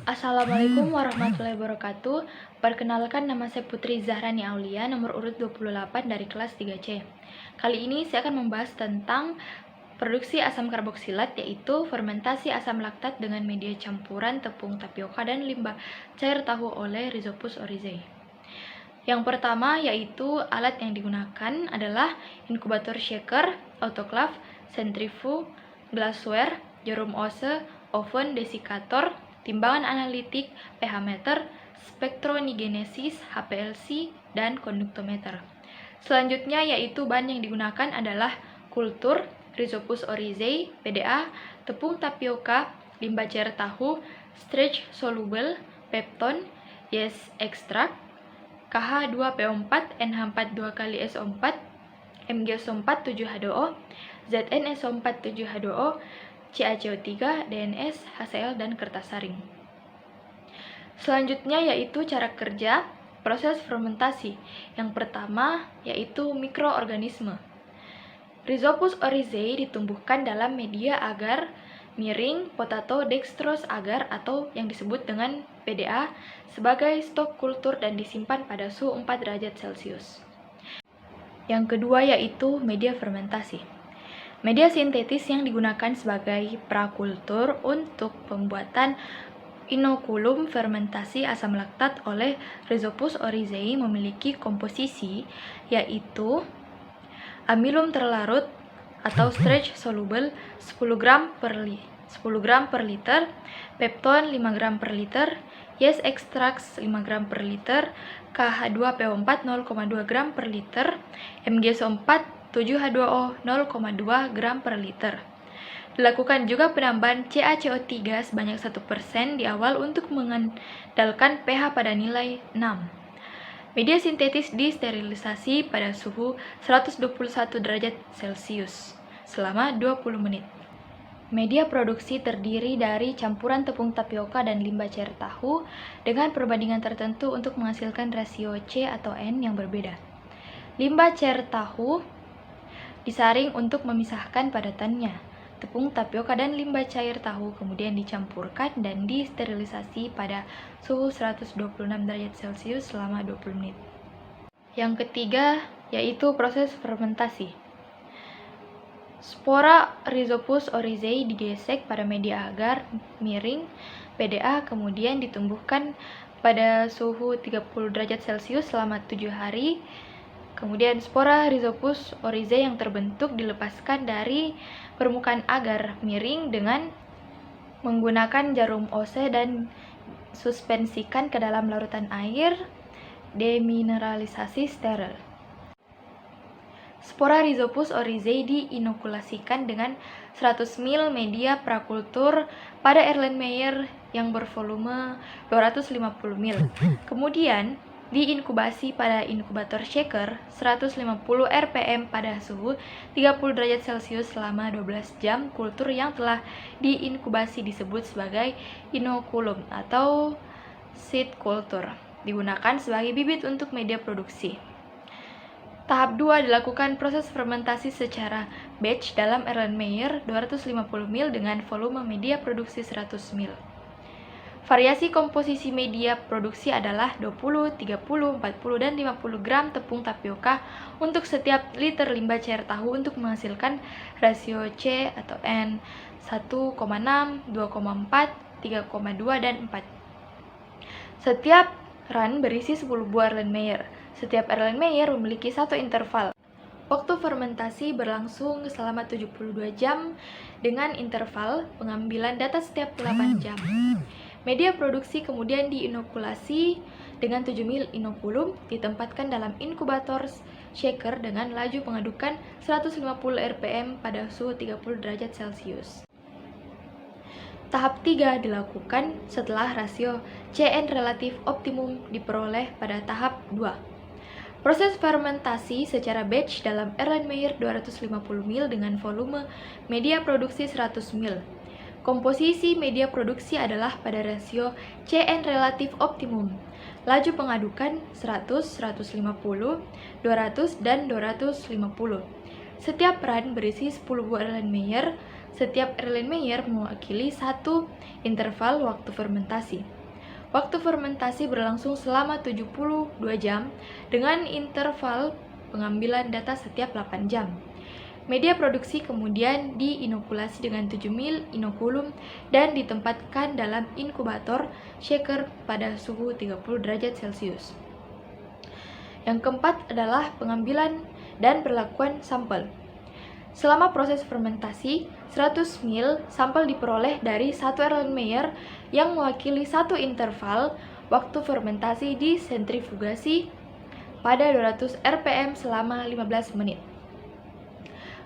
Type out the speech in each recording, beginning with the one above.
Assalamualaikum warahmatullahi wabarakatuh. Perkenalkan, nama saya Putri Zahrani Aulia, nomor urut 28 dari kelas 3C. Kali ini saya akan membahas tentang produksi asam karboksilat, yaitu fermentasi asam laktat dengan media campuran tepung tapioka dan limbah cair tahu oleh Rhizopus oryzae. Yang pertama yaitu alat yang digunakan adalah inkubator shaker, autoclave, centrifuge, glassware, jarum ose, oven, desikator, timbangan analitik, pH meter, spektronigenesis, HPLC, dan konduktometer. Selanjutnya yaitu bahan yang digunakan adalah kultur, Rhizopus oryzae, PDA, tepung tapioka, limbah cair tahu, starch soluble, pepton, yeast extract, KH2PO4, NH4 2 kali SO4, MgSO4 7H2O, ZnSO4 7H2O, CaCO3, DNS, HCl, dan kertas saring. Selanjutnya yaitu cara kerja proses fermentasi. Yang pertama yaitu mikroorganisme. Rhizopus oryzae ditumbuhkan dalam media agar miring potato dextrose agar atau yang disebut dengan PDA sebagai stok kultur dan disimpan pada suhu 4 derajat Celcius. Yang kedua yaitu media fermentasi. Media sintetis yang digunakan sebagai prakultur untuk pembuatan inokulum fermentasi asam laktat oleh Rhizopus oryzae memiliki komposisi yaitu amilum terlarut atau starch soluble 10 gram per liter, pepton 5 gram per liter, yeast extract 5 gram per liter, KH2PO4 0,2 gram per liter, MgSO4 7H2O 0,2 gram per liter. Dilakukan juga penambahan CaCO3 sebanyak 1% di awal untuk mengandalkan pH pada nilai 6. Media sintetis disterilisasi pada suhu 121 derajat Celcius selama 20 menit. Media produksi terdiri dari campuran tepung tapioka dan limbah cair tahu dengan perbandingan tertentu untuk menghasilkan rasio C atau N yang berbeda. Limbah cair tahu disaring untuk memisahkan padatannya. Tepung tapioka dan limbah cair tahu kemudian dicampurkan dan disterilisasi pada suhu 126 derajat Celcius selama 20 menit. Yang ketiga yaitu proses fermentasi. Spora Rhizopus oryzae digesek pada media agar miring PDA kemudian ditumbuhkan pada suhu 30 derajat Celcius selama 7 hari. Kemudian spora Rhizopus oryzae yang terbentuk dilepaskan dari permukaan agar miring dengan menggunakan jarum ose dan suspensikan ke dalam larutan air demineralisasi steril. Spora Rhizopus oryzae diinokulasikan dengan 100 ml media prakultur pada Erlenmeyer yang bervolume 250 ml. Kemudian diinkubasi pada inkubator shaker 150 rpm pada suhu 30 derajat Celcius selama 12 jam. Kultur yang telah diinkubasi disebut sebagai inokulum atau seed culture, digunakan sebagai bibit untuk media produksi. Tahap 2 dilakukan proses fermentasi secara batch dalam Erlenmeyer 250 ml dengan volume media produksi 100 ml. Variasi komposisi media produksi adalah 20, 30, 40, dan 50 gram tepung tapioka untuk setiap liter limbah cair tahu untuk menghasilkan rasio C atau N 1,6, 2,4, 3,2, dan 4. Setiap run berisi 10 buah Erlenmeyer. Setiap Erlenmeyer memiliki satu interval. Waktu fermentasi berlangsung selama 72 jam dengan interval pengambilan data setiap 8 jam. Media produksi kemudian diinokulasi dengan 7 ml inokulum, ditempatkan dalam inkubator shaker dengan laju pengadukan 150 rpm pada suhu 30 derajat Celcius. Tahap 3 dilakukan setelah rasio Cn relatif optimum diperoleh pada tahap 2. Proses fermentasi secara batch dalam Erlenmeyer 250 ml dengan volume media produksi 100 ml. Komposisi media produksi adalah pada rasio Cn relatif optimum. Laju pengadukan 100, 150, 200, dan 250. Setiap run berisi 10 buah Erlenmeyer. Setiap Erlenmeyer mewakili satu interval waktu fermentasi. Waktu fermentasi berlangsung selama 72 jam dengan interval pengambilan data setiap 8 jam. Media produksi kemudian diinokulasi dengan 7 ml inokulum dan ditempatkan dalam inkubator shaker pada suhu 30 derajat Celcius. Yang keempat adalah pengambilan dan perlakuan sampel. Selama proses fermentasi, 100 ml sampel diperoleh dari 1 Erlenmeyer yang mewakili satu interval waktu fermentasi di sentrifugasi pada 200 rpm selama 15 menit.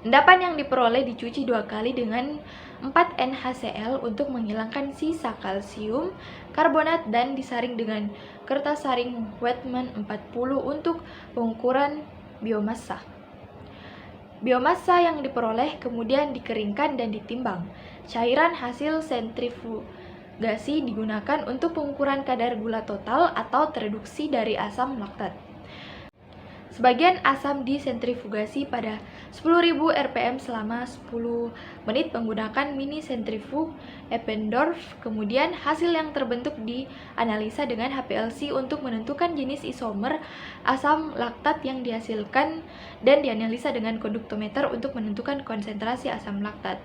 Endapan yang diperoleh dicuci 2 kali dengan 4 NaCl untuk menghilangkan sisa kalsium karbonat dan disaring dengan kertas saring Wetman 40 untuk pengukuran biomassa. Biomassa yang diperoleh kemudian dikeringkan dan ditimbang. Cairan hasil sentrifugasi digunakan untuk pengukuran kadar gula total atau tereduksi dari asam laktat. Sebagian asam disentrifugasi pada 10.000 rpm selama 10 menit menggunakan mini sentrifug Eppendorf. Kemudian hasil yang terbentuk dianalisa dengan HPLC untuk menentukan jenis isomer asam laktat yang dihasilkan dan dianalisa dengan konduktometer untuk menentukan konsentrasi asam laktat.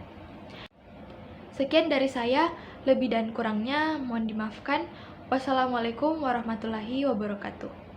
Sekian dari saya, lebih dan kurangnya mohon dimaafkan. Wassalamualaikum warahmatullahi wabarakatuh.